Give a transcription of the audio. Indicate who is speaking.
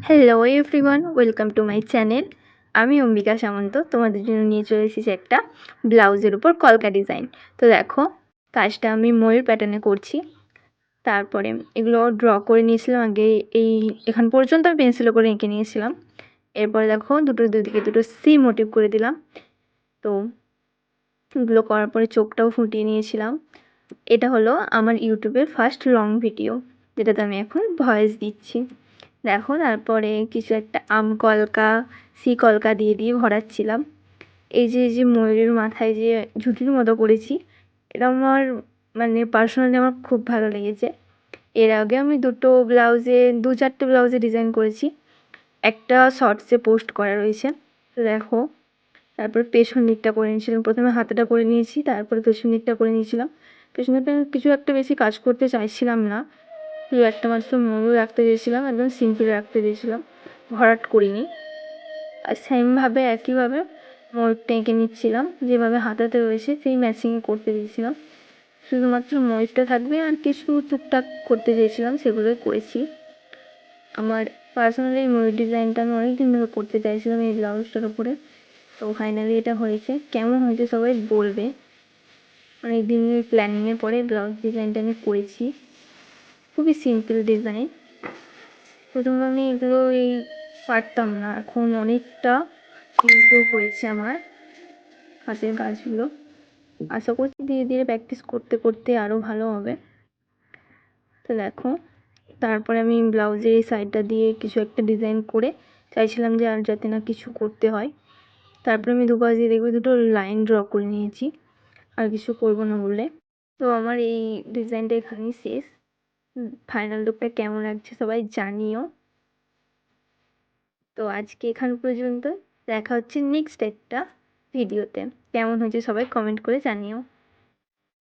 Speaker 1: Hello everyone, welcome to my channel. আমি অম্বিকা সামন্ত তোমাদের জন্য নিয়ে চলে এসেছি একটা ব্লাউজের উপর কলকা ডিজাইন। তো দেখো, কাজটা আমি ময়ূর প্যাটার্নে করছি। তারপরে এগুলো ড্র করে নিয়েছিলাম আগে, এখান পর্যন্ত আমি পেন্সিলে করে এঁকে নিয়েছিলাম। এরপরে দেখো দুদিকে দুটো সি মোটিভ করে দিলাম। তো এগুলো করার পরে চোখটাও ফুটিয়ে নিয়েছিলাম। এটা হলো আমার ইউটিউবের ফার্স্ট লং ভিডিও, যেটাতে আমি এখন ভয়েস দিচ্ছি। দেখো, তারপরে কিছু একটা আম কলকা, সি কলকা দিয়ে ভরাচ্ছিলাম। এই যে ময়ূরের মাথায় যে ঝুঁটির মতো করেছি, এটা আমার পার্সোনালি আমার খুব ভালো লেগেছে। এর আগে আমি দু চারটে ব্লাউজে ডিজাইন করেছি, একটা শর্টসে পোস্ট করা রয়েছে। তো দেখো, তারপরে পেছন দিকটা করে নিয়েছিলাম। প্রথমে হাতাটা করে নিয়েছি, তারপরে পেছন দিকটা করে নিয়েছিলাম। পেছন দিকটা কিছু একটা বেশি কাজ করতে চাইছিলাম না, শুধু একটা মাত্র ময়ূর রাখতে চেয়েছিলাম, একদম সিম্পল রাখতে চেয়েছিলাম, ভরাট করিনি। আর সেমভাবে একইভাবে ময়ূরটা এঁকে নিচ্ছিলাম, যেভাবে হাতাতে রয়েছে সেই ম্যাচিংয়ে করতে দিয়েছিলাম। শুধুমাত্র ময়ূরটা থাকবে, আর কিছু টুকটাক করতে চেয়েছিলাম, সেগুলোই করেছি। আমার পার্সোনালি এই ময়ূর ডিজাইনটা আমি অনেক দিন ধরে করতে চাইছিলাম এই ব্লাউজটার উপরে। তো ফাইনালি এটা হয়েছে। কেমন হয়েছে সবাই বলবে। অনেক দিনের প্ল্যানিংয়ের পরে ব্লাউজ ডিজাইনটা আমি করেছি। খুবই সিম্পল ডিজাইন। প্রথমে আমি এগুলো পারতাম না, এখন অনেকটা ইমপ্রুভ হয়েছে আমার হাতের কাজগুলো। আশা করছি ধীরে ধীরে প্র্যাকটিস করতে করতে আরও ভালো হবে। তো দেখো, তারপরে আমি ব্লাউজের এই সাইডটা দিয়ে কিছু একটা ডিজাইন করে চাইছিলাম যে আর যাতে না কিছু করতে হয়। তারপরে আমি দুপাশ দিয়ে দেখবে দুটো লাইন ড্র করে নিয়েছি, আর কিছু করবো না বলে। তো আমার এই ডিজাইনটা এখানেই শেষ। ফাইনাল লুকটা কেমন লাগছে সবাই জানিও। তো আজকে এখান পর্যন্ত। দেখা হচ্ছে নেক্সট একটা ভিডিওতে। কেমন হয়েছে সবাই কমেন্ট করে জানিও।